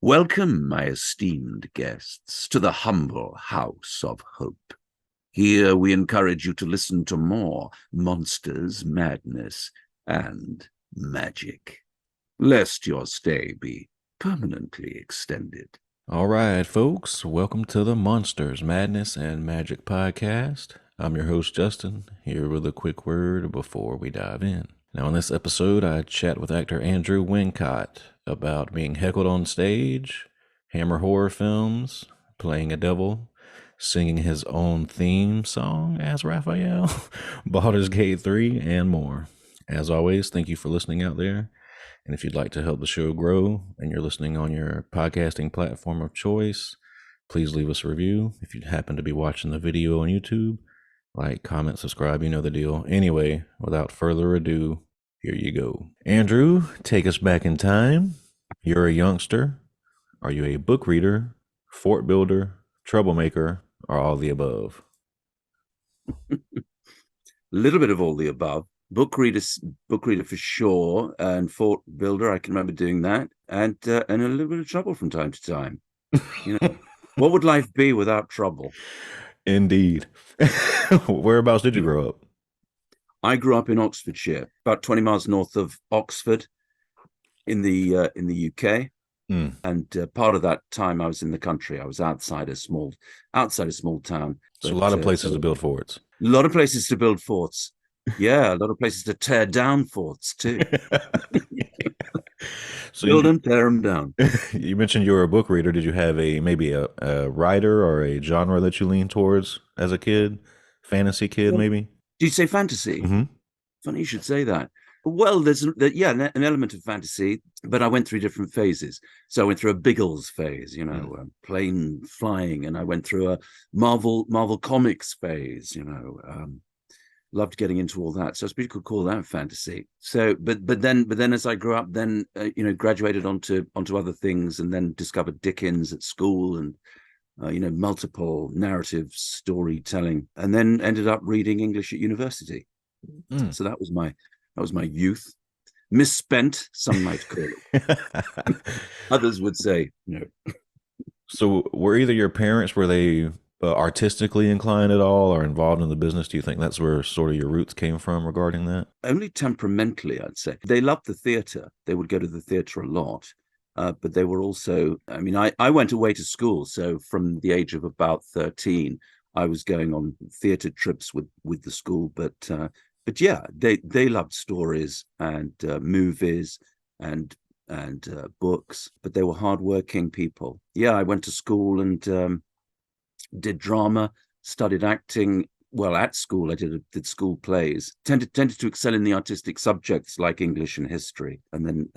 Welcome, my esteemed guests, to the humble house of hope. Here we encourage you to listen to more monsters, madness, and magic, lest your stay be permanently extended. All right, folks, welcome to the Monsters, Madness, and Magic podcast. I'm your host, Justin, here with a quick word before we dive in. Now, in this episode, I chat with actor Andrew Wincott about being heckled on stage, Hammer horror films, playing a devil, singing his own theme song as Raphael, Boulders Gate 3, and more. As always, thank you for listening out there. And if you'd like to help the show grow and you're listening on your podcasting platform of choice, please leave us a review. If you happen to be watching the video on YouTube, like, comment, subscribe, you know the deal. Anyway, without further ado, here you go. Andrew, take us back in time. You're a youngster. Are you a book reader, fort builder, troublemaker, or all the above? A little bit of all the above. Book reader for sure, and fort builder. I can remember doing that, and a little bit of trouble from time to time. You know, what would life be without trouble? Indeed. Whereabouts did you grow up? I grew up in Oxfordshire, about 20 miles north of Oxford, in the UK. And part of that time I was in the country. I was outside a small town. So a lot of places to build forts. A lot of places to build forts. Yeah, a lot of places to tear down forts too. So build them, tear them down. You mentioned you were a book reader. Did you have maybe a writer or a genre that you leaned towards as a kid? Fantasy kid, maybe? Did you say fantasy? Mm-hmm. Funny you should say that. Well, there's an element of fantasy, but I went through different phases. So I went through a Biggles phase, plane flying, and I went through a Marvel Comics phase, loved getting into all that. So I suppose you could call that fantasy. So, but then as I grew up, then graduated onto other things, and then discovered Dickens at school, and multiple narrative storytelling, and then ended up reading English at university. So that was my youth, misspent, some might call it. Others would say, no. So were either your parents, were they artistically inclined at all or involved in the business? Do you think that's where sort of your roots came from regarding that? Only temperamentally, I'd say. They loved the theatre. They would go to the theatre a lot. But they were also, I went away to school. So from the age of about 13, I was going on theatre trips with the school. But yeah, they loved stories and movies and books, but they were hardworking people. Yeah, I went to school and did drama, studied acting. Well, at school, I did school plays. Tended to excel in the artistic subjects like English and history, and then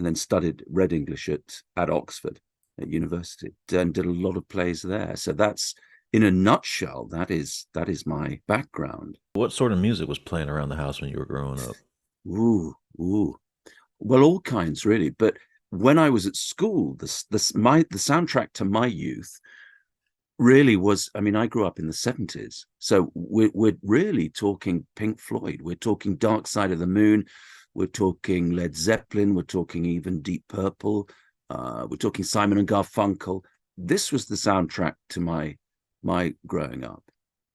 read English at Oxford at university, and did a lot of plays there. So that's, in a nutshell, that is my background. What sort of music was playing around the house when you were growing up? Ooh. Well, all kinds, really. But when I was at school, the soundtrack to my youth really was, I grew up in the 70s. So we're really talking Pink Floyd. We're talking Dark Side of the Moon. We're talking Led Zeppelin. We're talking even Deep Purple. We're talking Simon and Garfunkel. This was the soundtrack to my growing up.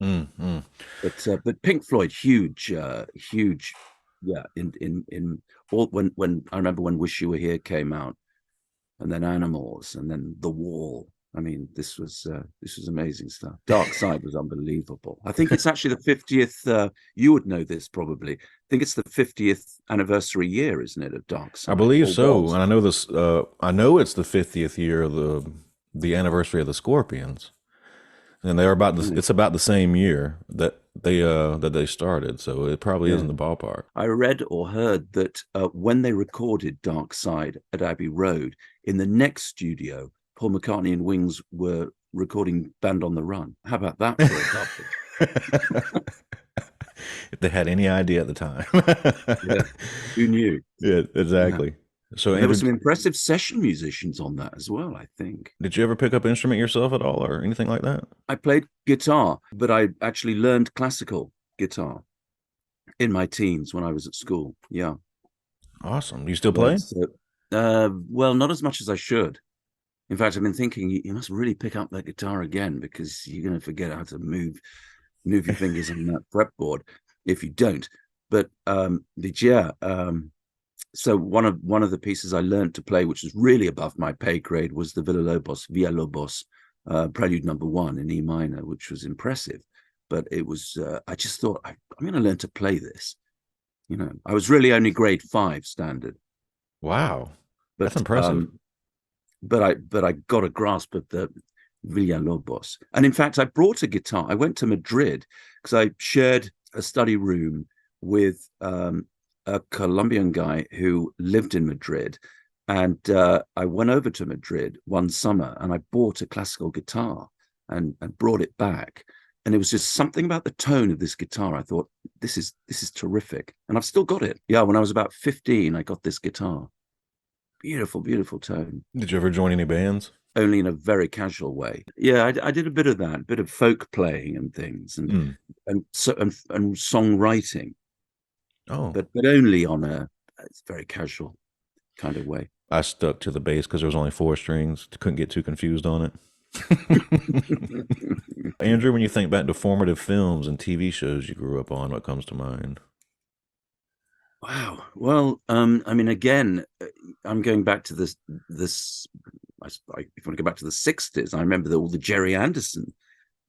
But Pink Floyd, huge. Yeah, in all, when I remember when Wish You Were Here came out, and then Animals, and then The Wall. This was amazing stuff. Dark Side was unbelievable. I think it's actually the 50th. You would know this probably. I think it's the 50th anniversary year, isn't it, of Dark Side? I believe so, and I know this. I know it's the 50th year of the anniversary of the Scorpions, and they're about it's about the same year that they started. So it probably is in the ballpark. I read or heard that when they recorded Dark Side at Abbey Road, in the next studio, Paul McCartney and Wings were recording Band on the Run. How about that for a topic? If they had any idea at the time. Yeah. Who knew? Yeah, exactly. Yeah. So there were some impressive session musicians on that as well, I think. Did you ever pick up an instrument yourself at all or anything like that? I played guitar, but I actually learned classical guitar in my teens when I was at school. Yeah. Awesome. Do you still play? Well, not as much as I should. In fact, I've been thinking you must really pick up that guitar again, because you're going to forget how to move your fingers on that fretboard if you don't. But so one of the pieces I learned to play, which was really above my pay grade, was the Villalobos Prelude Number 1 in E minor, which was impressive. But it was I just thought I'm going to learn to play this. I was really only grade 5 standard. Wow, that's But impressive. I got a grasp of the Villalobos. And in fact, I brought a guitar. I went to Madrid because I shared a study room with a Colombian guy who lived in Madrid. And I went over to Madrid one summer and I bought a classical guitar and brought it back. And it was just something about the tone of this guitar. I thought, this is terrific. And I've still got it. Yeah, when I was about 15, I got this guitar. Beautiful, beautiful tone. Did you ever join any bands? Only in a very casual way. Yeah, I did a bit of that, a bit of folk playing and things, and songwriting. Oh, but only on a very casual kind of way. I stuck to the bass because there was only 4 strings. Couldn't get too confused on it. Andrew, when you think back to formative films and TV shows you grew up on, what comes to mind? Wow. Well, I mean, again, I'm going back to this. If I want to go back to the '60s, I remember all the Jerry Anderson,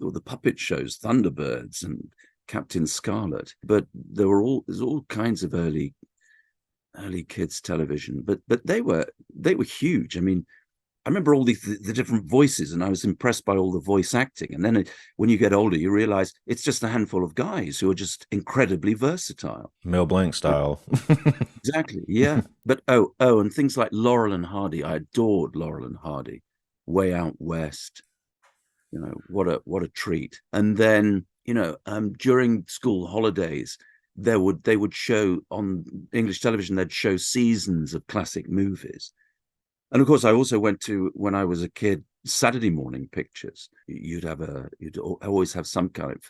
all the puppet shows, Thunderbirds and Captain Scarlet. But there's all kinds of early kids television. But they were huge. I mean, I remember all the different voices, and I was impressed by all the voice acting. And then when you get older, you realize it's just a handful of guys who are just incredibly versatile. Mel Blanc style. Exactly, yeah. But and things like Laurel and Hardy. I adored Laurel and Hardy. Way Out West. What a treat. And then during school holidays, they would show on English television. They'd show seasons of classic movies. And of course, I also went to, when I was a kid, Saturday morning pictures. You'd always have some kind of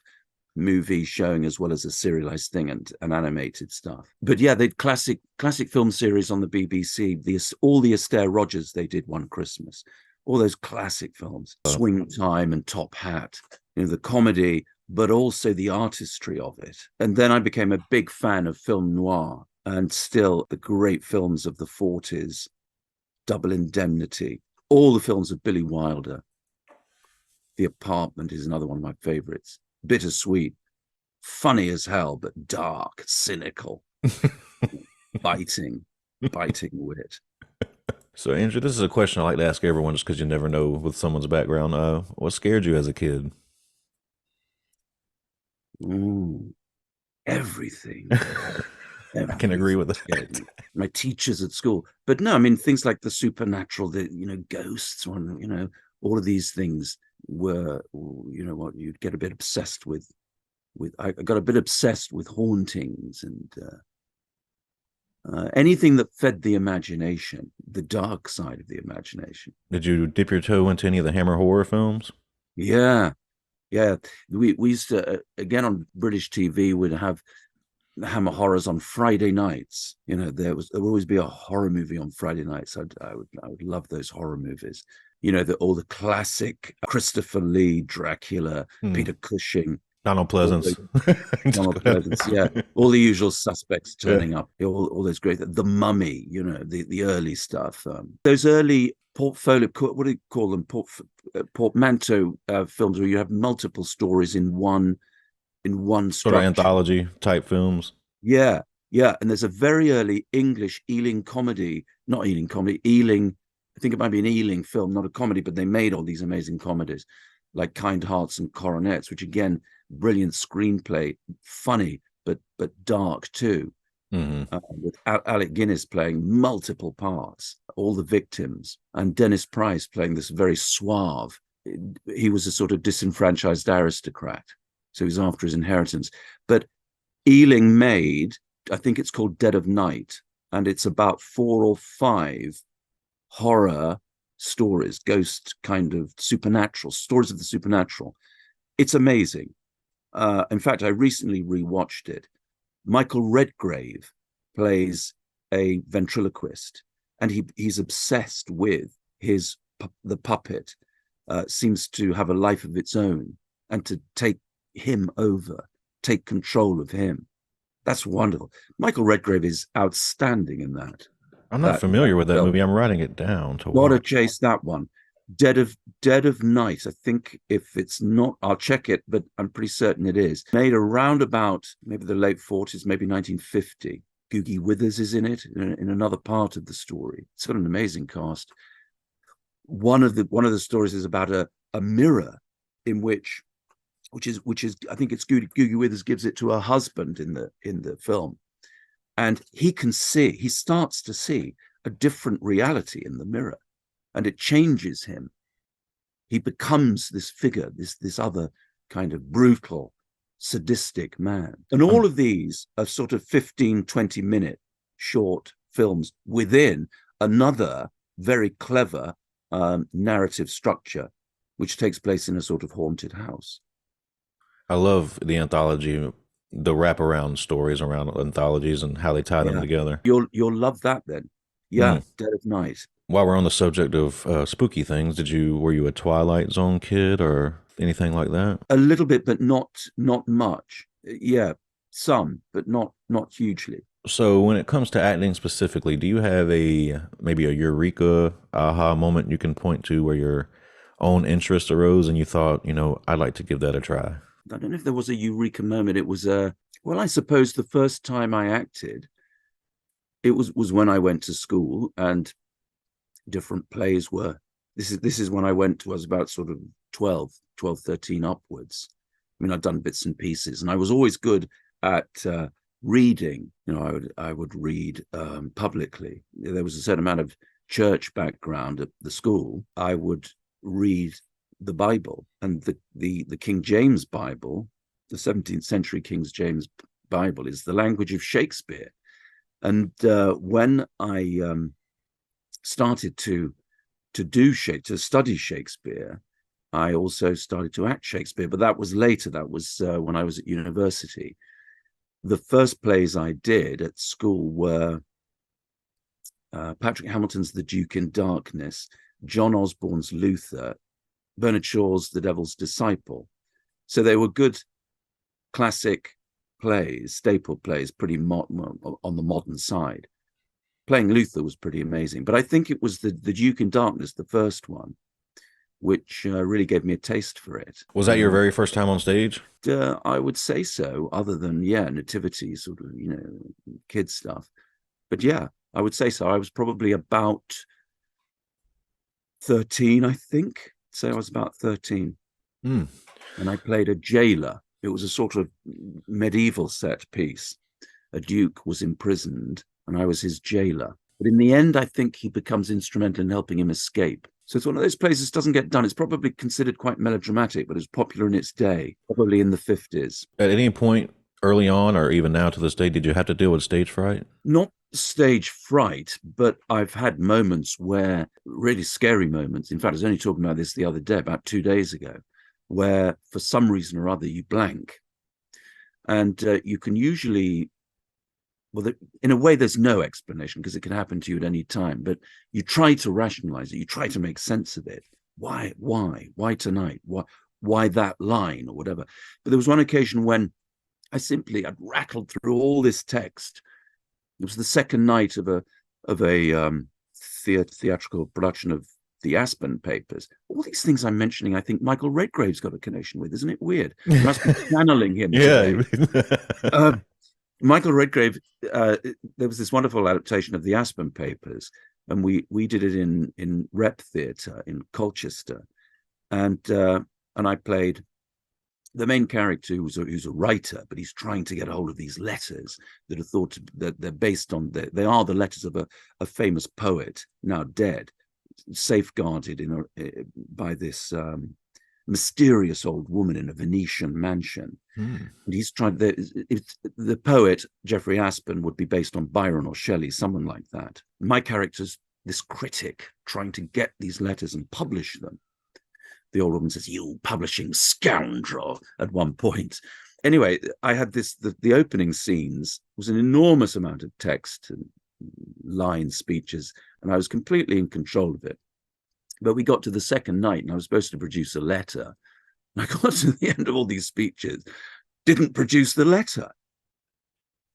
movie showing as well as a serialized thing and animated stuff. But yeah, they'd classic film series on the BBC. All the Astaire Rogers they did one Christmas. All those classic films, Swing Time and Top Hat. The comedy, but also the artistry of it. And then I became a big fan of film noir, and still the great films of the 40s. Double Indemnity, all the films of Billy Wilder. The Apartment is another one of my favorites. Bittersweet, funny as hell, but dark, cynical, biting wit. So, Andrew, this is a question I like to ask everyone just because you never know with someone's background. What scared you as a kid? Everything. I can agree with that. My teachers at school. But no, I mean, things like the supernatural, ghosts, all of these things were, what you'd get a bit obsessed with. I got a bit obsessed with hauntings and anything that fed the imagination, the dark side of the imagination. Did you dip your toe into any of the Hammer horror films? Yeah. We used to, again, on British TV, we'd have Hammer horrors on Friday nights. There would always be a horror movie on Friday nights. I would love those horror movies. All the classic Christopher Lee, Dracula, Peter Cushing, Donald Pleasance. Yeah, all the usual suspects turning up. All those great, The Mummy. The early stuff. Those early portfolio, what do you call them? Portmanteau films where you have multiple stories in one structure. Sort of anthology type films. Yeah. And there's a very early English Ealing comedy, not Ealing comedy, Ealing, I think it might be an Ealing film, not a comedy, but they made all these amazing comedies like Kind Hearts and Coronets, which again, brilliant screenplay, funny, but dark too. With Alec Guinness playing multiple parts, all the victims, and Dennis Price playing this very suave. He was a sort of disenfranchised aristocrat. So he's after his inheritance. But Ealing made, I think it's called Dead of Night, and it's about 4 or 5 horror stories, ghost kind of supernatural, stories of the supernatural. It's amazing. In fact, I recently rewatched it. Michael Redgrave plays a ventriloquist, and he's obsessed with his the puppet seems to have a life of its own and to take him over, take control of him. That's wonderful. Michael Redgrave is outstanding in that. I'm not familiar with that film. movie. I'm writing it down to Gotta watch. chase that one. Dead of Night. I think if it's not, I'll check it, but I'm pretty certain it is. Made around about maybe the late 40s, maybe 1950. Googie Withers is in it in another part of the story. It's got an amazing cast. One of the stories is about a mirror in which is I think it's Googie Withers gives it to her husband in the film, and he starts to see a different reality in the mirror, and it changes him. He becomes this figure, this other kind of brutal, sadistic man. And all of these are sort of 15, 20-minute short films within another very clever narrative structure, which takes place in a sort of haunted house. I love the anthology, the wraparound stories around anthologies and how they tie them together. You'll love that then. Yeah, Dead of Night. While we're on the subject of spooky things, were you a Twilight Zone kid or anything like that? A little bit, but not much. Yeah, some, but not hugely. So when it comes to acting specifically, do you have maybe a eureka aha moment you can point to where your own interest arose and you thought, I'd like to give that a try? I don't know if there was a eureka moment. It was well, I suppose the first time I acted, it was when I went to school, and different plays were. This is when I was about sort of 12, 13 upwards. I mean, I'd done bits and pieces, and I was always good at reading. I would read publicly. There was a certain amount of church background at the school. I would read the Bible, and the King James Bible, the 17th century King James Bible, is the language of Shakespeare. And when I started to study Shakespeare, I also started to act Shakespeare, but that was later. That was when I was at university. The first plays I did at school were Patrick Hamilton's The Duke in Darkness, John Osborne's Luther, Bernard Shaw's The Devil's Disciple. So they were good classic plays, staple plays, pretty on the modern side. Playing Luther was pretty amazing, but I think it was the Duke in Darkness, the first one, which really gave me a taste for it. Was that your very first time on stage? I would say so, other than, nativity, sort of, kid stuff. But yeah, I would say so. I was probably about 13, I think. So I was about 13. And I played a jailer. It was a sort of medieval set piece. A duke was imprisoned, and I was his jailer. But in the end, I think he becomes instrumental in helping him escape. So it's one of those plays that doesn't get done. It's probably considered quite melodramatic, but it was popular in its day, probably in the 50s. At any point early on, or even now to this day, did you have to deal with stage fright? Not stage fright, but I've had moments where, really scary moments. In fact, I was only talking about this the other day, about 2 days ago, where for some reason or other you blank. And you can usually, in a way, there's no explanation because it can happen to you at any time, but you try to rationalize it. You try to make sense of it. Why tonight? Why that line or whatever? But there was one occasion when I'd rattled through all this text. It was the second night of a theatrical production of the Aspen Papers. All these things I'm mentioning, I think Michael Redgrave's got a connection with. Isn't it weird? You must be channeling him. Yeah. Michael Redgrave, there was this wonderful adaptation of the Aspen Papers, and we did it in Rep Theatre in Colchester, and I played the main character who's a writer, but he's trying to get a hold of these letters that are thought that they're based on. They are the letters of a famous poet now dead, safeguarded by this mysterious old woman in a Venetian mansion. And he's trying. The poet Jeffrey Aspen would be based on Byron or Shelley, someone like that. My character's this critic trying to get these letters and publish them. The old woman says, "You publishing scoundrel," at one point. Anyway, I had the opening scenes was an enormous amount of text and line speeches, and I was completely in control of it. But we got to the second night and I was supposed to produce a letter. And I got to the end of all these speeches, didn't produce the letter.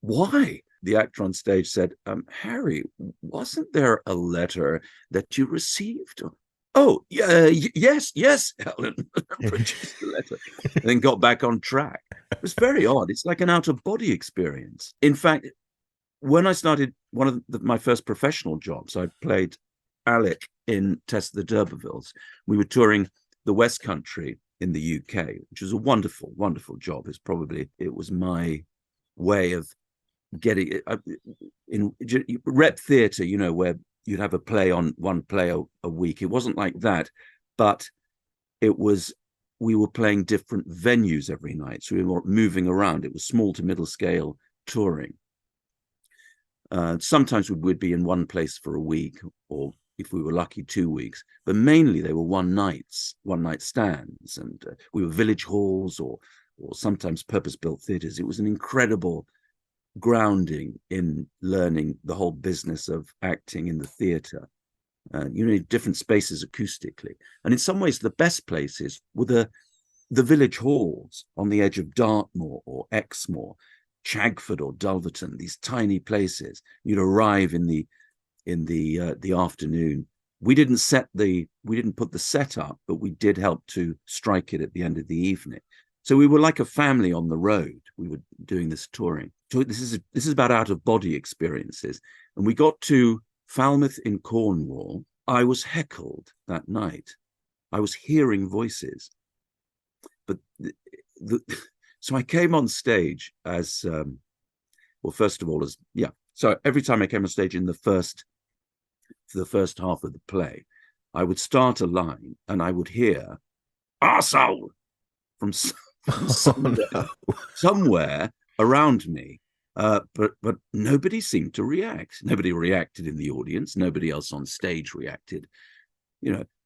Why? The actor on stage said, Harry, wasn't there a letter that you received? Oh, yeah, yes, Helen produced the letter and then got back on track. It was very odd. It's like an out-of-body experience. In fact, when I started one of my first professional jobs, I played Alec in Test of the D'Urbervilles. We were touring the West Country in the UK, which was a wonderful, wonderful job. It was my way of getting in rep theatre, where you'd have one play a week. It wasn't like that, but we were playing different venues every night. So we were moving around. It was small to middle scale touring. Sometimes we'd be in one place for a week, or if we were lucky, 2 weeks. But mainly they were one night stands, and we were village halls or sometimes purpose-built theatres. It was an incredible grounding in learning the whole business of acting in the theatre. Different spaces acoustically, and in some ways the best places were the village halls on the edge of Dartmoor or Exmoor, Chagford or Dulverton. These tiny places. You'd arrive in the afternoon. We didn't put the set up, but we did help to strike it at the end of the evening. So we were like a family on the road. We were doing this touring. So this is about out-of-body experiences. And we got to Falmouth in Cornwall. I was heckled that night. I was hearing voices. But so I came on stage as, first of all, so every time I came on stage for the first half of the play, I would start a line and I would hear, arsehole, from somewhere around me. But nobody seemed to react. Nobody reacted in the audience. Nobody else on stage reacted.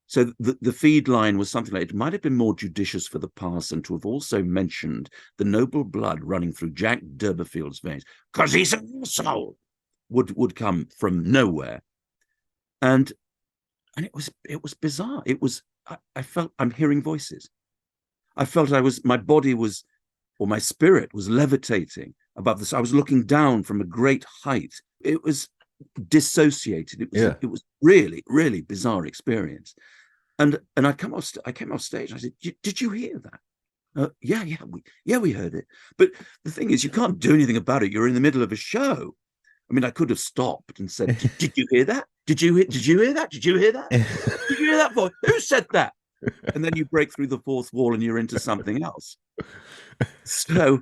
So the feed line was something like, it might have been more judicious for the parson to have also mentioned the noble blood running through Jack D'Urberville's veins, because he's an asshole, would come from nowhere. And it was bizarre. I felt I'm hearing voices. I felt my body was, or my spirit was levitating above this. I was looking down from a great height. It was dissociated. It was really, really bizarre experience. And I came off stage. And I said, "Did you hear that?" Yeah, we heard it. But the thing is, you can't do anything about it. You're in the middle of a show. I mean, I could have stopped and said, "Did you hear that? Did you hear that? Did you hear that? Did you hear that voice? Who said that?" And then you break through the fourth wall and you're into something else. So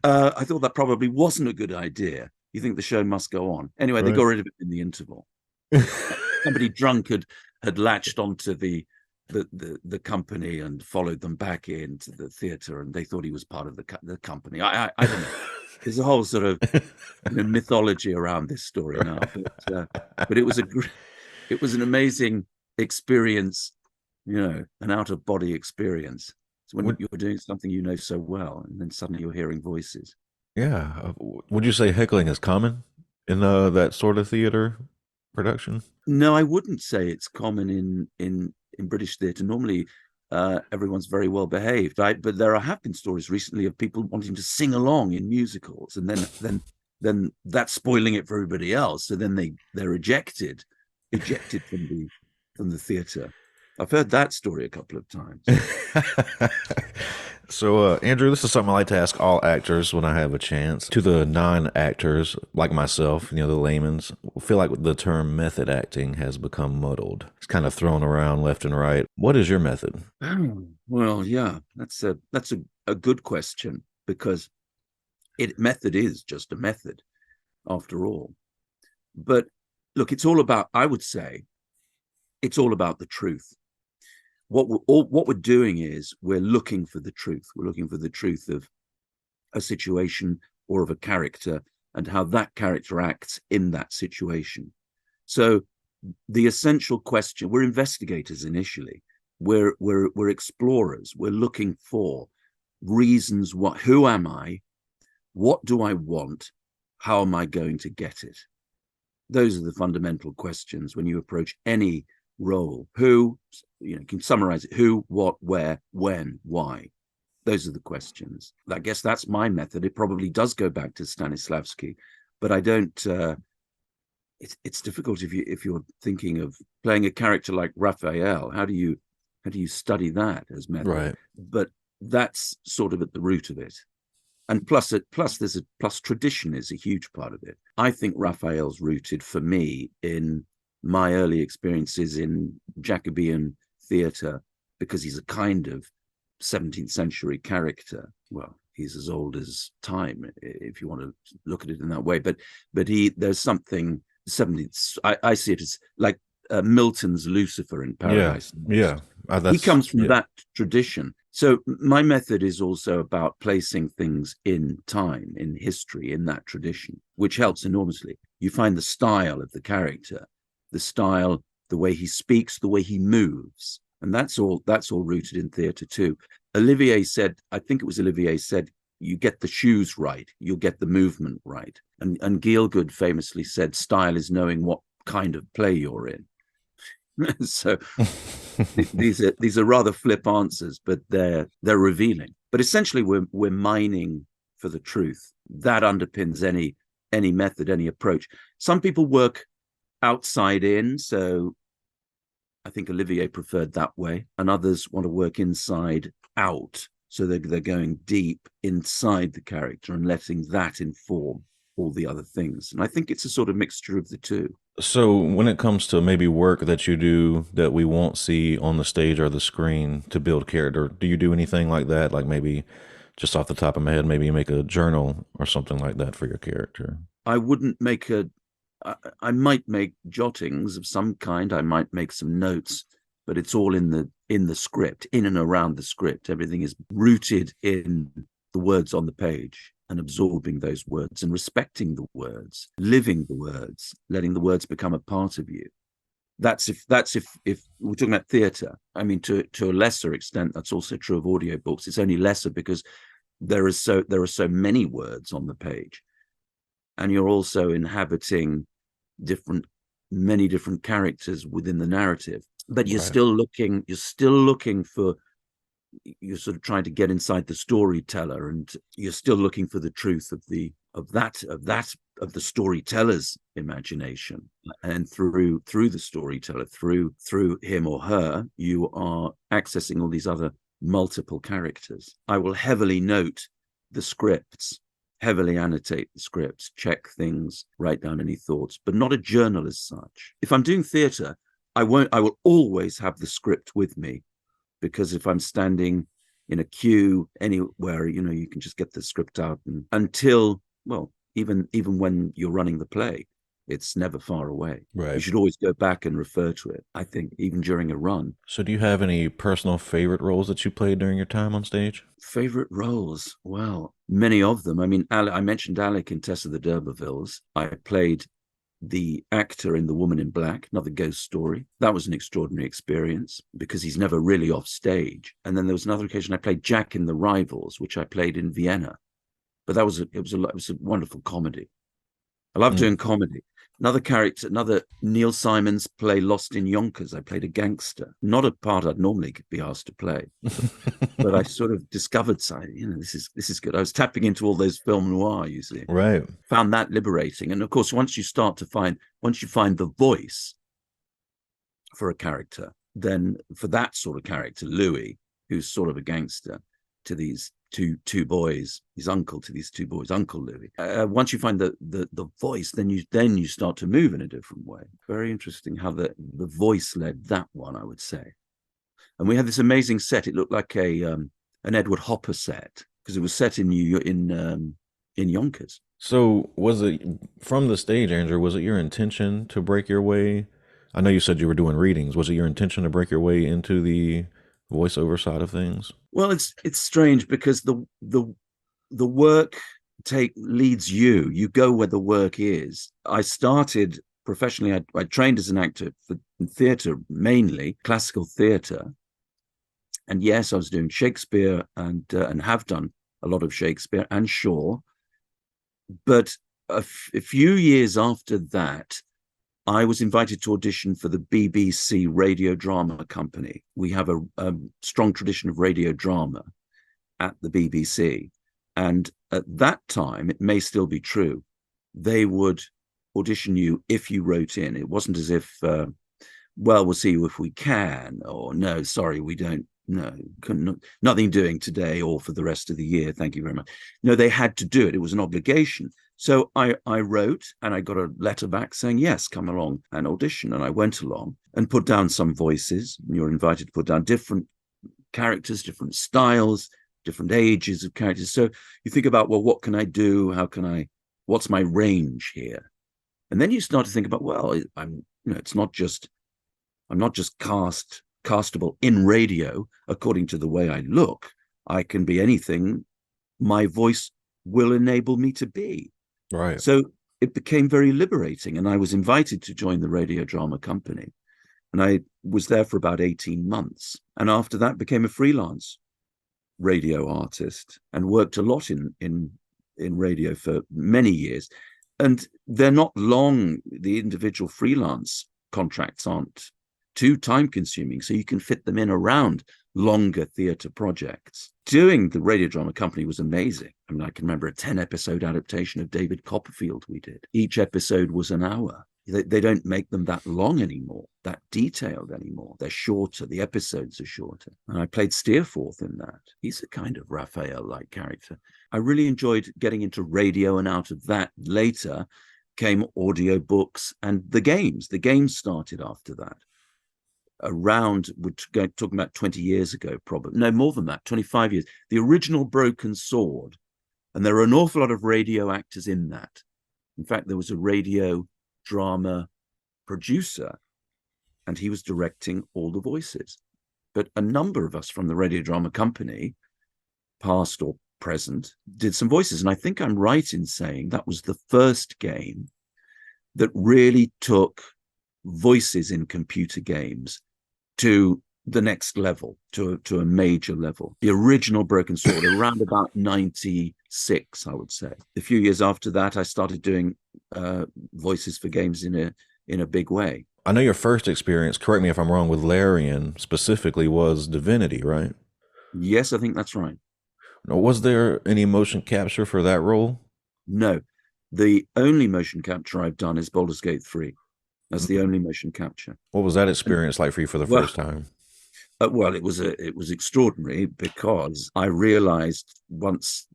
I thought that probably wasn't a good idea. You think the show must go on. Anyway, They got rid of it in the interval. Somebody drunk had latched onto the company and followed them back into the theatre, and they thought he was part of the company. I don't know. There's a whole sort of mythology around this story now, but it was an amazing experience, an out-of-body experience. So when you're doing something you know so well, and then suddenly you're hearing voices. Yeah. Would you say heckling is common in that sort of theater production? No, I wouldn't say it's common in British theatre. Normally, everyone's very well behaved. But there have been stories recently of people wanting to sing along in musicals, and then that's spoiling it for everybody else. So then they're ejected from the theatre. I've heard that story a couple of times. So, Andrew, this is something I like to ask all actors when I have a chance. To the non-actors, like myself, the layman's, feel like the term method acting has become muddled. It's kind of thrown around left and right. What is your method? Well, yeah, that's a good question, because method is just a method after all. But look, I would say it's all about the truth. What we're doing is we're looking for the truth. We're looking for the truth of a situation or of a character and how that character acts in that situation. So the essential question, we're investigators initially. We're explorers. We're looking for reasons. Who am I? What do I want? How am I going to get it? Those are the fundamental questions when you approach any role. Who, you can summarize it: who, what, where, when, why. Those are the questions. I guess that's my method. It probably does go back to Stanislavski, but I don't. It's difficult if you're thinking of playing a character like Raphael. How do you study that as method? Right. But that's sort of at the root of it. And plus tradition is a huge part of it. I think Raphael's rooted for me in my early experiences in Jacobean theatre, because he's a kind of 17th century character. Well, he's as old as time, if you want to look at it in that way. But there's something 17th. I see it as like Milton's Lucifer in Paradise. Yeah. He comes from that tradition. So my method is also about placing things in time, in history, in that tradition, which helps enormously. You find the style of the character, the style, the way he speaks, the way he moves. And that's all rooted in theatre too. Olivier said, I think it was Olivier said, you get the shoes right, you'll get the movement right. And Gielgud famously said, style is knowing what kind of play you're in. So these are rather flip answers, but they're revealing. But essentially, we're mining for the truth. That underpins any method, any approach. Some people work outside in, so I think Olivier preferred that way, and others want to work inside out, so they're going deep inside the character and letting that inform all the other things. And I think it's a sort of mixture of the two. So when it comes to maybe work that you do that we won't see on the stage or the screen to build character, do you do anything like that? Like maybe just off the top of my head, maybe you make a journal or something like that for your character? I wouldn't make I might make jottings of some kind. I might make some notes, but it's all in the script, in and around the script. Everything is rooted in the words on the page, and absorbing those words and respecting the words, living the words, letting the words become a part of you. That's if we're talking about theatre. I mean, to a lesser extent, that's also true of audiobooks. It's only lesser because there are so many words on the page, and you're also inhabiting many different characters within the narrative. But you're still looking for. You're sort of trying to get inside the storyteller, and you're still looking for the truth of the storyteller's imagination. And through the storyteller, through him or her, you are accessing all these other multiple characters. I will heavily note the scripts, heavily annotate the scripts, check things, write down any thoughts, but not a journal as such. If I'm doing theatre, I will always have the script with me, because if I'm standing in a queue anywhere, you can just get the script out, and until, well, even when you're running the play, it's never far away. Right. You should always go back and refer to it, I think, even during a run. So do you have any personal favorite roles that you played during your time on stage? Favorite roles? Well, many of them. I mean, I mentioned Alec in Tess of the D'Urbervilles. I played the actor in The Woman in Black, another ghost story. That was an extraordinary experience because he's never really off stage. And then there was another occasion I played Jack in The Rivals, which I played in Vienna. But it was a wonderful comedy. I love doing comedy. Another Neil Simon's play Lost in Yonkers. I played a gangster, not a part I'd normally be asked to play, but I sort of discovered something. This is good. I was tapping into all those film noir, you see. Right. Found that liberating, and of course, once you find the voice for a character, then for that sort of character, Louis, who's sort of a gangster to these two boys, his uncle to these two boys, Uncle Louis. Once you find the voice, then you start to move in a different way. Very interesting how the voice led that one, I would say. And we had this amazing set. It looked like an Edward Hopper set, because it was set in Yonkers. So was it, from the stage, Andrew, was it your intention to break your way? I know you said you were doing readings. Was it your intention to break your way into the voiceover side of things? Well, it's strange because the work leads you. You go where the work is. I started professionally. I trained as an actor in theatre, mainly classical theatre, and yes, I was doing Shakespeare and have done a lot of Shakespeare and Shaw. But a few years after that, I was invited to audition for the BBC radio drama company. We have a strong tradition of radio drama at the BBC. And at that time, it may still be true, they would audition you if you wrote in. It wasn't as if, we'll see you if we can, or no, sorry, we don't. No, nothing doing today or for the rest of the year. Thank you very much. No, they had to do it. It was an obligation. So I wrote, and I got a letter back saying, yes, come along and audition. And I went along and put down some voices. You're invited to put down different characters, different styles, different ages of characters. So you think about, well, what can I do? What's my range here? And then you start to think about, well, I'm not just castable in radio according to the way I look. I can be anything my voice will enable me to be. Right. So it became very liberating, and I was invited to join the radio drama company, and I was there for about 18 months. And after that became a freelance radio artist and worked a lot in radio for many years. And they're not long. The individual freelance contracts aren't too time consuming, so you can fit them in around longer theatre projects. Doing the radio drama company was amazing. I mean, I can remember a 10-episode adaptation of David Copperfield we did. Each episode was an hour. They don't make them that long anymore, that detailed anymore. They're shorter. The episodes are shorter. And I played Steerforth in that. He's a kind of Raphael-like character. I really enjoyed getting into radio, and out of that later came audiobooks and the games. The games started after that. Around, we're talking about 20 years ago, probably. No, more than that, 25 years. The original Broken Sword. And there are an awful lot of radio actors in that. In fact, there was a radio drama producer, and he was directing all the voices. But a number of us from the radio drama company, past or present, did some voices. And I think I'm right in saying that was the first game that really took voices in computer games to the next level, to a major level. The original Broken Sword, around about 96, I would say. A few years after that, I started doing voices for games in a big way. I know your first experience, correct me if I'm wrong, with Larian specifically was Divinity, right? Yes, I think that's right. Now, was there any motion capture for that role? No. The only motion capture I've done is Boulders Gate 3. That's the only motion capture. What was that experience like for you for the first time? Well, it was extraordinary, because I realized once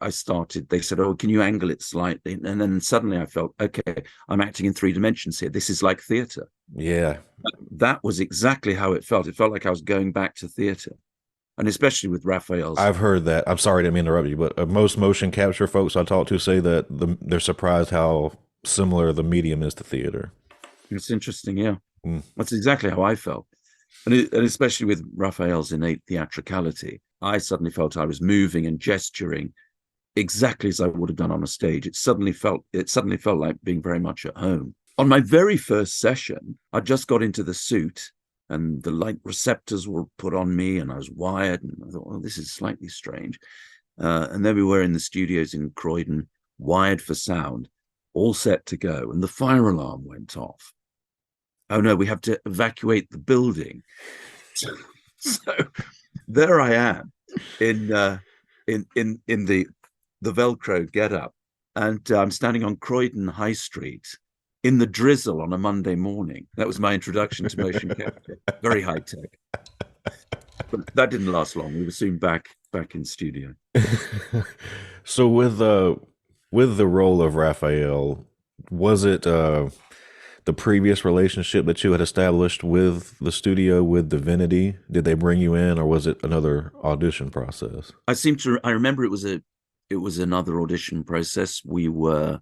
I started, they said, oh, can you angle it slightly? And then suddenly I felt, okay, I'm acting in 3 dimensions here. This is like theatre. Yeah. That was exactly how it felt. It felt like I was going back to theatre. And especially with Raphael's. I've heard that. I'm sorry to interrupt you, but most motion capture folks I talk to say that they're surprised how similar the medium is to theatre. It's interesting, yeah. That's exactly how I felt. And especially with Raphael's innate theatricality, I suddenly felt I was moving and gesturing exactly as I would have done on a stage. It suddenly felt like being very much at home. On my very first session, I just got into the suit, and the light receptors were put on me, and I was wired, and I thought, well, this is slightly strange. And then we were in the studios in Croydon, wired for sound, all set to go, and the fire alarm went off. Oh no, we have to evacuate the building. So there I am in the Velcro getup, and I'm standing on Croydon High Street in the drizzle on a Monday morning. That was my introduction to motion capture. Very high tech. But that didn't last long. We were soon back in studio. So with the role of Raphael, was it the previous relationship that you had established with the studio, with Divinity? Did they bring you in, or was it another audition process? I remember it was another audition process. We were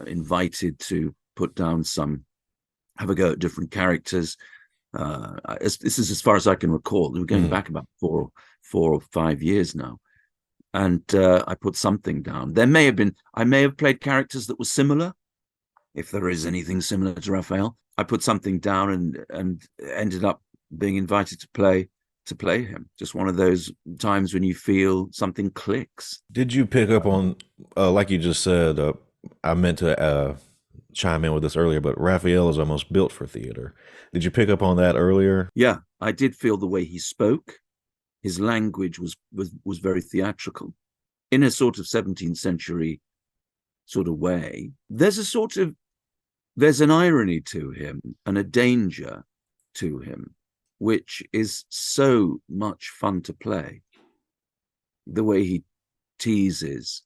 invited to put down have a go at different characters. This is as far as I can recall. We're going back about 4 or 5 years now. And I put something down. I may have played characters that were similar, if there is anything similar to Raphael. I put something down and ended up being invited to play him. Just one of those times when you feel something clicks. Did you pick up on, like you just said, I meant to chime in with this earlier, but Raphael is almost built for theater. Did you pick up on that earlier? Yeah, I did feel the way he spoke. His language was very theatrical in a sort of 17th century sort of way. There's an irony to him and a danger to him, which is so much fun to play. The way he teases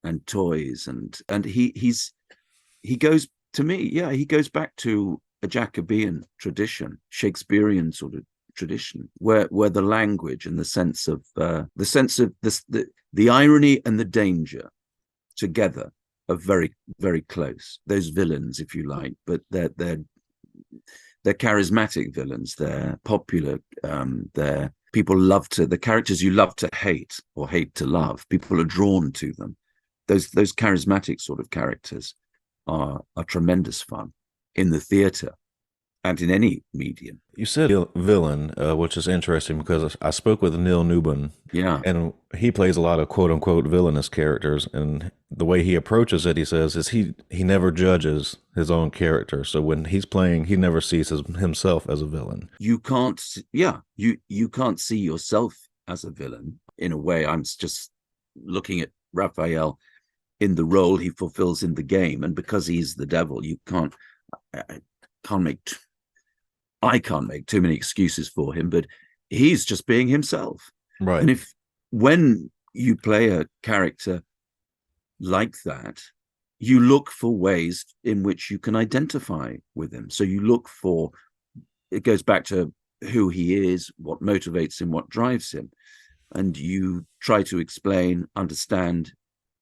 and toys, and he goes, to me, yeah, he goes back to a Jacobean tradition, Shakespearean sort of tradition, where the language and the sense of the irony and the danger together are very, very close. Those villains, if you like, but they're charismatic villains. They're popular. They're the characters you love to hate or hate to love. People are drawn to them. Those charismatic sort of characters are tremendous fun in the theatre and in any medium. You said villain, which is interesting because I spoke with Neil Newbin. Yeah. And he plays a lot of quote unquote villainous characters. And the way he approaches it, he says, is he never judges his own character. So when he's playing, he never sees himself as a villain. You can't see yourself as a villain in a way. I'm just looking at Raphael in the role he fulfills in the game. And because he's the devil, I can't make too many excuses for him, but he's just being himself. Right. And when you play a character like that, you look for ways in which you can identify with him. So it goes back to who he is, what motivates him, what drives him. And you try to explain, understand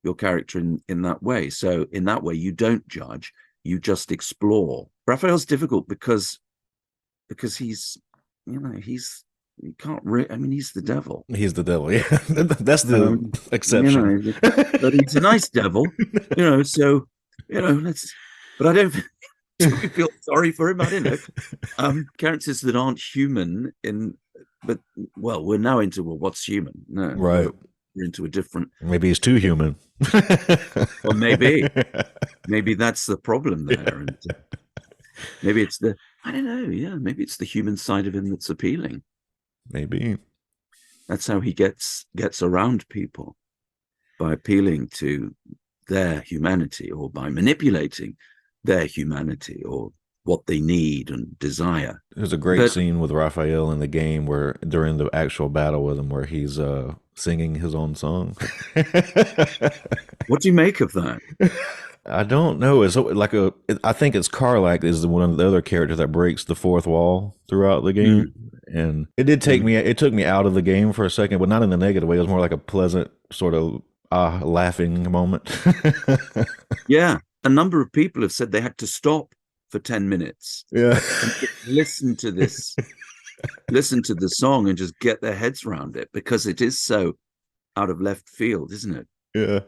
your character in that way. So in that way, you don't judge, you just explore. Raphael's difficult because he's the devil. He's the devil. Yeah. That's the exception. But he's a nice devil, so, but I don't feel sorry for him. I don't know. Characters that aren't human we're now into, what's human? No. Right. We're into a different. Maybe he's too human. Well, maybe that's the problem there. And maybe it's I don't know. Yeah. Maybe it's the human side of him that's appealing. Maybe that's how he gets around people, by appealing to their humanity or by manipulating their humanity or what they need and desire. There's a great scene with Raphael in the game where during the actual battle with him where he's singing his own song. What do you make of that? I don't know. It's like I think it's Karlak is one of the other characters that breaks the fourth wall throughout the game. And it did take it took me out of the game for a second, but not in a negative way. It was more like a pleasant sort of laughing moment. Yeah. A number of people have said they had to stop for 10 minutes. Yeah. And listen to the song and just get their heads around it, because it is so out of left field, isn't it? Yeah.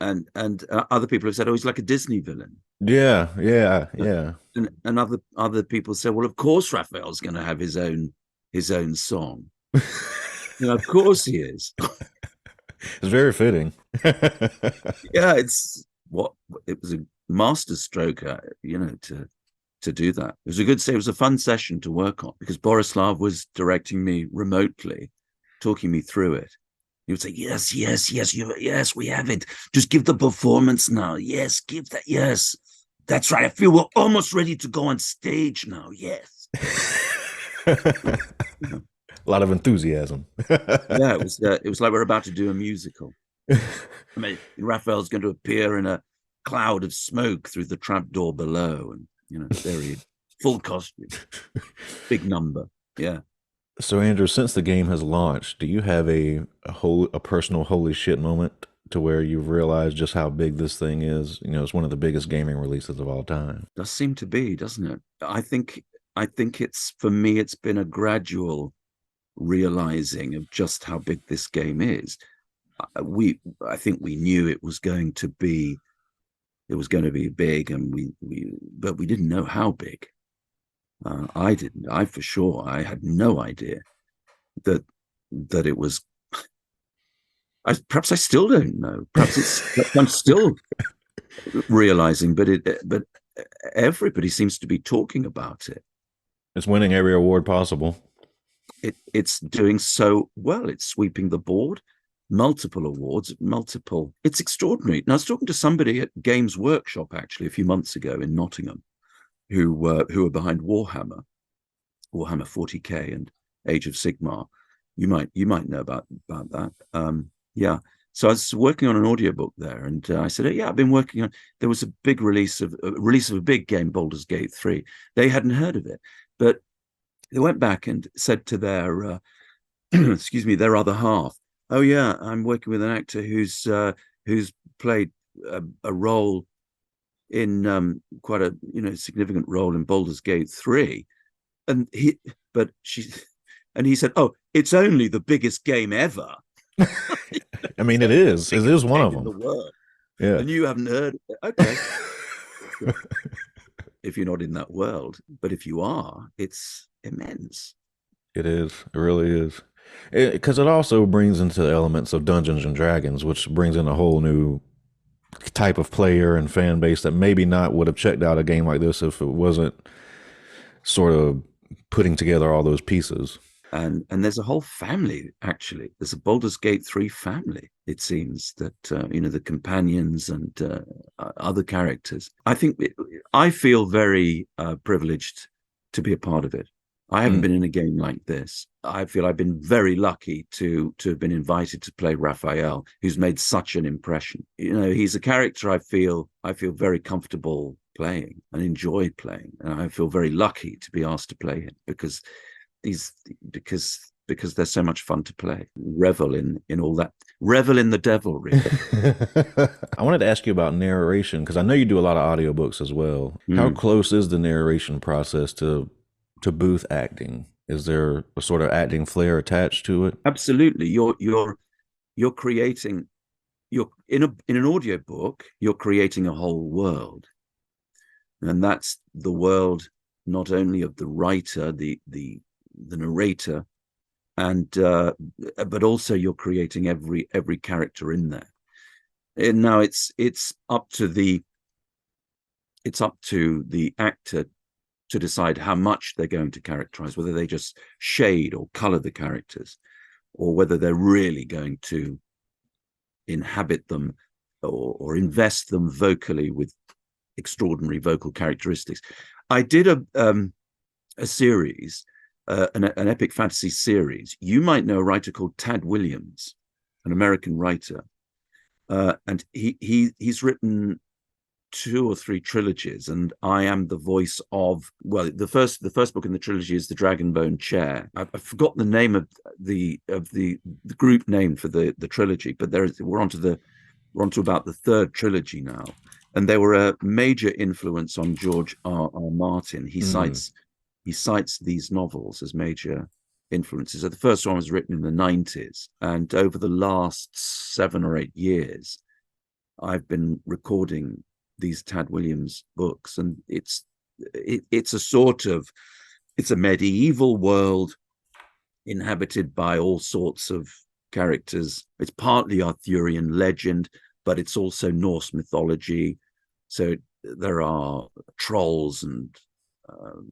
And other people have said, oh, he's like a Disney villain. Yeah. And other people say, well, of course Raphael's going to have his own song. Of course he is. It's very fitting. Yeah, it was a masterstroke, to do that. It was a fun session to work on, because Borislav was directing me remotely, talking me through it. He would say, yes, we have it. Just give the performance now. Yes, give that. Yes, that's right. I feel we're almost ready to go on stage now. Yes. A lot of enthusiasm. Yeah, it was like we're about to do a musical. I mean, Raphael's going to appear in a cloud of smoke through the trapdoor below, and very full costume, big number. Yeah. So Andrew, since the game has launched, do you have a personal holy shit moment to where you've realized just how big this thing is? It's one of the biggest gaming releases of all time. Does seem to be, doesn't it? I think it's, for me, it's been a gradual realizing of just how big this game is. I think we knew it was going to be big, and but we didn't know how big. I didn't. I had no idea that it was. Perhaps I still don't know. Perhaps I'm still realizing, but everybody seems to be talking about it. It's winning every award possible. It's doing so well. It's sweeping the board, multiple awards, multiple. It's extraordinary. Now, I was talking to somebody at Games Workshop actually a few months ago in Nottingham, who were behind Warhammer 40K and Age of Sigmar. You might know about that. Yeah. So I was working on an audiobook there, and I said, "Yeah, I've been working on." There was a big release of a big game, Boulders Gate 3. They hadn't heard of it, but they went back and said to their excuse me, their other half, "Oh yeah, I'm working with an actor who's played a role in quite a significant role in Boulders Gate 3." And he said, "Oh, it's only the biggest game ever." I mean, it is. It is one of In them. the world. Yeah. And you haven't heard of it. Okay. If you're not in that world, but if you are, it's immense. It is. It really is. Because it also brings into the elements of Dungeons and Dragons, which brings in a whole new type of player and fan base that maybe not would have checked out a game like this if it wasn't sort of putting together all those pieces. And there's a whole family, actually. There's a Baldur's Gate 3 family, it seems, that, the companions and other characters. I feel very privileged to be a part of it. I haven't been in a game like this. I feel I've been very lucky to have been invited to play Raphael, who's made such an impression. He's a character I feel very comfortable playing and enjoy playing. And I feel very lucky to be asked to play him because they're so much fun to play. Revel in all that. Revel in the devilry. I wanted to ask you about narration because I know you do a lot of audiobooks as well. How close is the narration process to booth acting? Is there a sort of acting flair attached to it? Absolutely. You're creating in an audiobook, you're creating a whole world. And that's the world not only of the writer, the narrator, and but also you're creating every character in there. And now it's up to the actor to decide how much they're going to characterize, whether they just shade or color the characters, or whether they're really going to inhabit them or invest them vocally with extraordinary vocal characteristics. I did a series, an epic fantasy series. You might know a writer called Tad Williams, an American writer, and he's written 2 or 3 trilogies, and I am the voice of, well, the first book in the trilogy is The Dragonbone Chair. I've forgotten the name of the group name for the trilogy, but we're onto about the 3rd trilogy now, and they were a major influence on George R.R. Martin. He cites these novels as major influences. So the first one was written in the 90s, and over the last 7 or 8 years, I've been recording these Tad Williams books, and it's a medieval world inhabited by all sorts of characters. It's partly Arthurian legend, but it's also Norse mythology. So there are trolls, and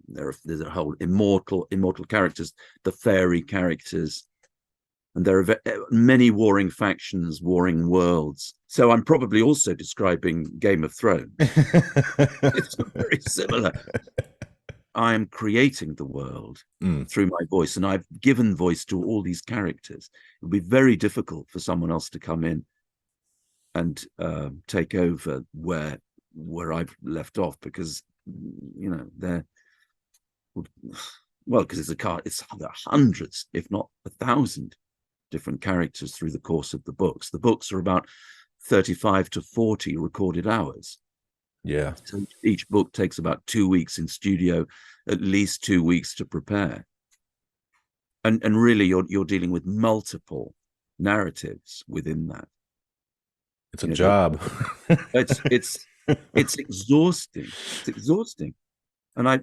there's a whole immortal characters, the fairy characters, and there are many warring factions, warring worlds. So I'm probably also describing Game of Thrones. It's very similar. I am creating the world through my voice, and I've given voice to all these characters. It would be very difficult for someone else to come in and take over where I've left off, because they're, well, because it's hundreds, if not 1,000 different characters through the course of the books. The books are about 35 to 40 recorded hours. Yeah. So each book takes about 2 weeks in studio, at least 2 weeks to prepare. And really you're dealing with multiple narratives within that. It's a job. It's exhausting. It's exhausting. And I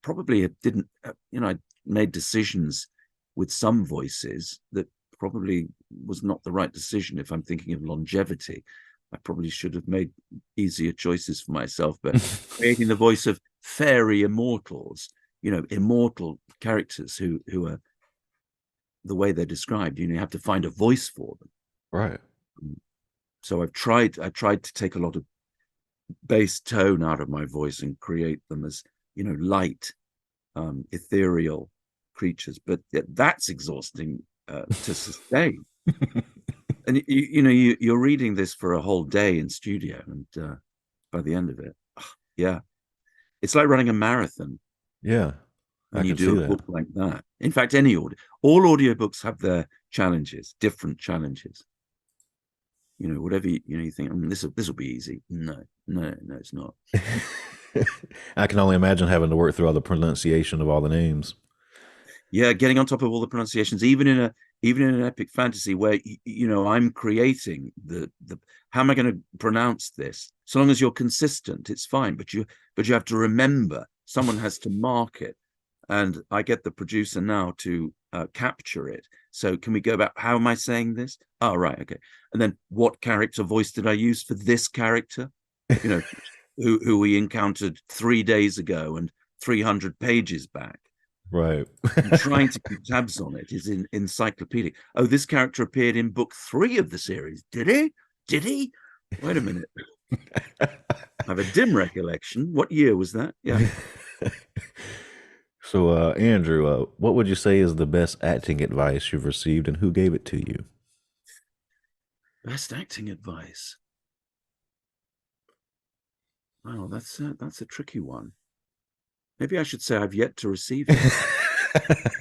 probably didn't, I made decisions with some voices that probably was not the right decision if I'm thinking of longevity. I probably should have made easier choices for myself, but creating the voice of fairy immortals, immortal characters who are the way they're described, you have to find a voice for them. Right. So I tried to take a lot of bass tone out of my voice and create them as, light, ethereal creatures. But that's exhausting to sustain. And you're reading this for a whole day in studio, and by the end of it, yeah, it's like running a marathon. Yeah, I when you can do see a that. book like that. In fact, all audiobooks have their challenges, different challenges. Whatever you think, this will be easy. No, it's not. I can only imagine having to work through all the pronunciation of all the names. Yeah, getting on top of all the pronunciations, even in an epic fantasy where I'm creating the how am I going to pronounce this? So long as you're consistent, it's fine. But you have to remember, someone has to mark it, and I get the producer now to capture it. So can we go back? How am I saying this? Oh, right, okay. And then what character voice did I use for this character? Who we encountered 3 days ago and 300 pages back. Right. And trying to keep tabs on it is encyclopedic. Oh, this character appeared in book 3 of the series. Did he? Wait a minute. I have a dim recollection. What year was that? Yeah. So, Andrew, what would you say is the best acting advice you've received, and who gave it to you? Best acting advice. Wow, that's a tricky one. Maybe I should say I've yet to receive it.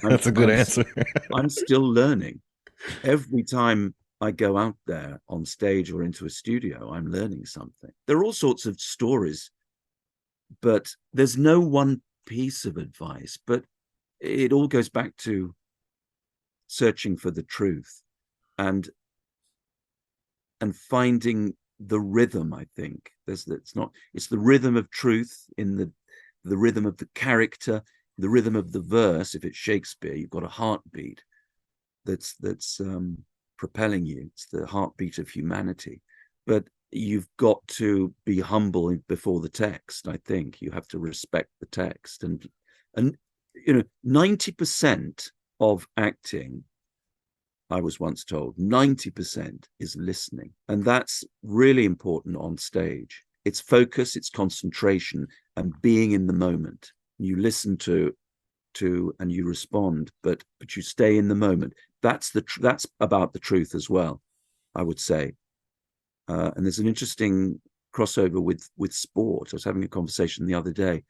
That's a good answer. I'm still learning. Every time I go out there on stage or into a studio, I'm learning something. There are all sorts of stories, but there's no one piece of advice. But it all goes back to searching for the truth and finding the rhythm. I think it's the rhythm of truth in the rhythm of the character, the rhythm of the verse. If it's Shakespeare, you've got a heartbeat that's propelling you. It's the heartbeat of humanity. But you've got to be humble before the text. I think you have to respect the text, and 90% of acting, I was once told, 90% is listening. And that's really important on stage. It's focus, it's concentration, and being in the moment. You listen to and you respond, but you stay in the moment. That's about the truth as well, I would say. And there's an interesting crossover with sport. I was having a conversation the other day.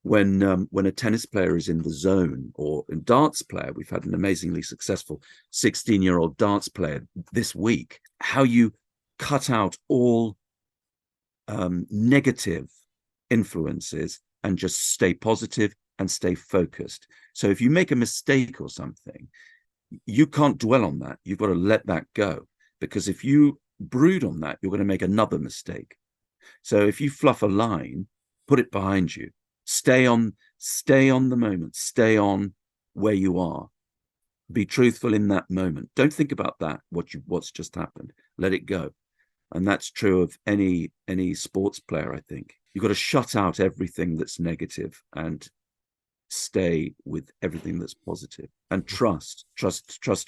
When a tennis player is in the zone, or a darts player, we've had an amazingly successful 16-year-old darts player this week, how you cut out all negative influences and just stay positive and stay focused. So if you make a mistake or something, you can't dwell on that. You've got to let that go, because if you brood on that, you're going to make another mistake. So if you fluff a line, put it behind you. Stay on the moment. Stay on where you are. Be truthful in that moment. Don't think about that, what's just happened. Let it go. And that's true of any sports player, I think. You've got to shut out everything that's negative and stay with everything that's positive. And trust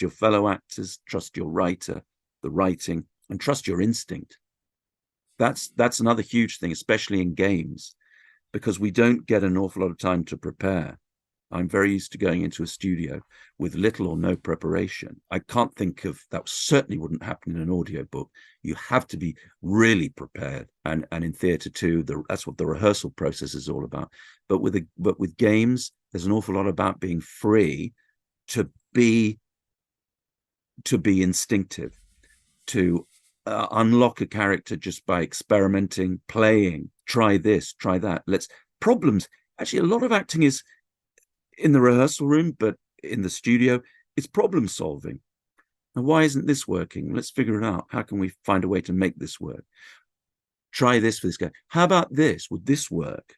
your fellow actors, trust your writer, the writing, and trust your instinct. That's another huge thing, especially in games, because we don't get an awful lot of time to prepare. I'm very used to going into a studio with little or no preparation. I can't think of that. Certainly wouldn't happen in an audiobook. You have to be really prepared, and in theatre too. That's what the rehearsal process is all about. But with games, there's an awful lot about being free to be instinctive, to unlock a character just by experimenting, playing. Try this, try that. Problems. Actually, a lot of acting is in the rehearsal room, but in the studio, it's problem solving. And why isn't this working? Let's figure it out. How can we find a way to make this work? Try this for this guy. How about this? Would this work?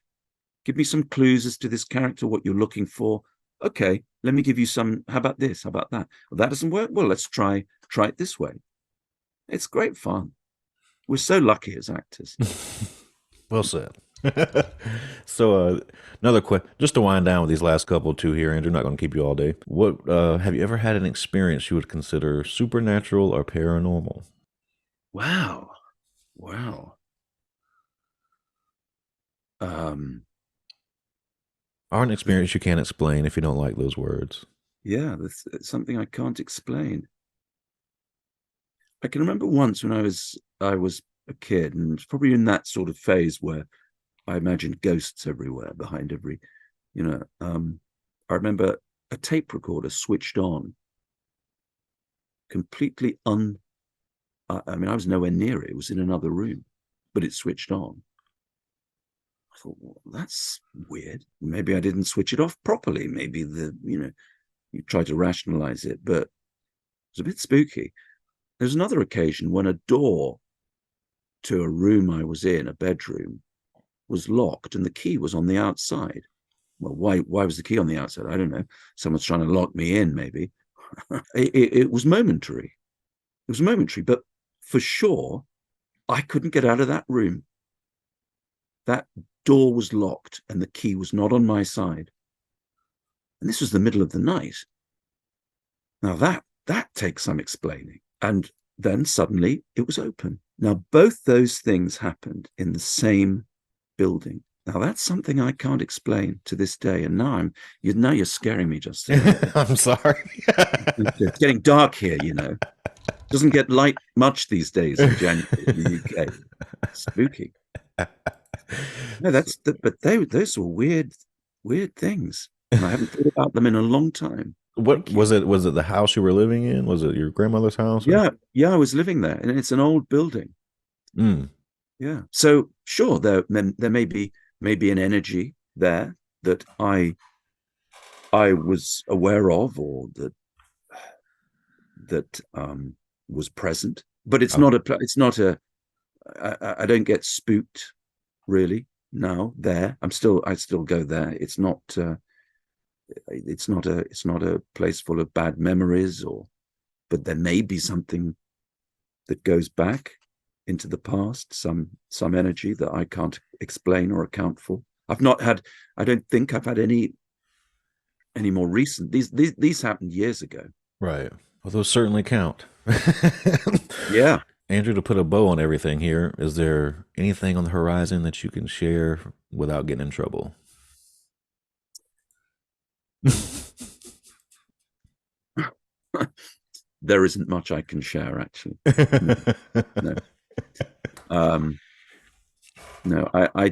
Give me some clues as to this character, what you're looking for. Okay, let me give you some. How about this? How about that? Well, that doesn't work. Well, let's try it this way. It's great fun. we're so lucky as actors. Well said. So another question, just to wind down with these last couple two here, Andrew, not going to keep you all day. What have you ever had an experience you would consider supernatural or paranormal? Wow. Or an experience you can't explain if you don't like those words. Yeah, that's something I can't explain. I can remember once when I was a kid, and it's probably in that sort of phase where I imagined ghosts everywhere, behind every, I remember a tape recorder switched on, completely I mean, I was nowhere near it. It was in another room, but it switched on. I thought, well, that's weird. Maybe I didn't switch it off properly. Maybe you try to rationalize it, but it was a bit spooky. There's another occasion when a door to a room I was in, a bedroom, was locked and the key was on the outside. Well, why was the key on the outside? I don't know. Someone's trying to lock me in, maybe. It was momentary. It was momentary, but for sure, I couldn't get out of that room. That door was locked and the key was not on my side. And this was the middle of the night. Now that takes some explaining. And then suddenly it was open. Now, both those things happened in the same building. Now, that's something I can't explain to this day. And now you're scaring me, Justin. I'm sorry. It's getting dark here, Doesn't get light much these days in January in the UK. Spooky. No, but those were weird things. And I haven't thought about them in a long time. What was it? Was it the house you were living in? Was it your grandmother's house? Or? Yeah, I was living there, and it's an old building. Yeah, so sure, there may be an energy there that I was aware of, or that was present, but it's not a. I don't get spooked really now. There, I still go there. It's not a place full of bad memories, but there may be something that goes back into the past, some energy that I can't explain or account for. I don't think I've had any more recent. These happened years ago. Right. Well, those certainly count. Yeah. Andrew, to put a bow on everything here, is there anything on the horizon that you can share without getting in trouble? There isn't much I can share, actually. No. I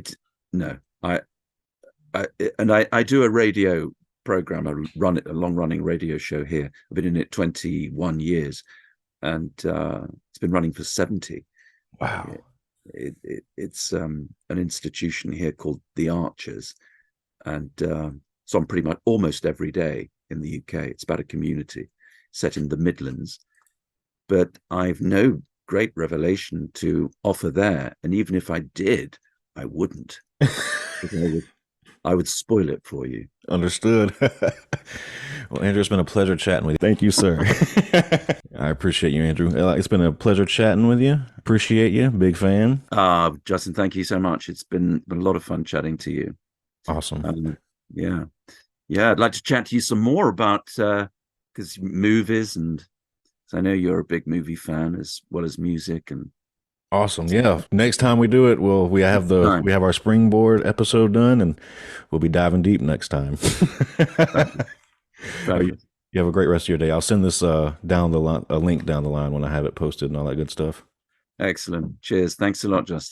do a radio program. I run it, a long-running radio show here. I've been in it 21 years, and it's been running for 70. Wow. It's an institution here called the Archers, and so I'm pretty much almost every day in the UK. It's about a community set in the Midlands, but I've no great revelation to offer there, and even if I did, I wouldn't. I would spoil it for you. Understood. Well, Andrew, it's been a pleasure chatting with you. Thank you, sir. I appreciate you, Andrew. It's been a pleasure chatting with you. Appreciate you. Big fan. Justin, thank you so much. It's been a lot of fun chatting to you. Awesome. Yeah. I'd like to chat to you some more about because movies, and I know you're a big movie fan as well as music. And awesome. Yeah. Next time we do it, we have our springboard episode done, and we'll be diving deep next time. You have a great rest of your day. I'll send this a link down the line when I have it posted and all that good stuff. Excellent. Cheers. Thanks a lot, Justin.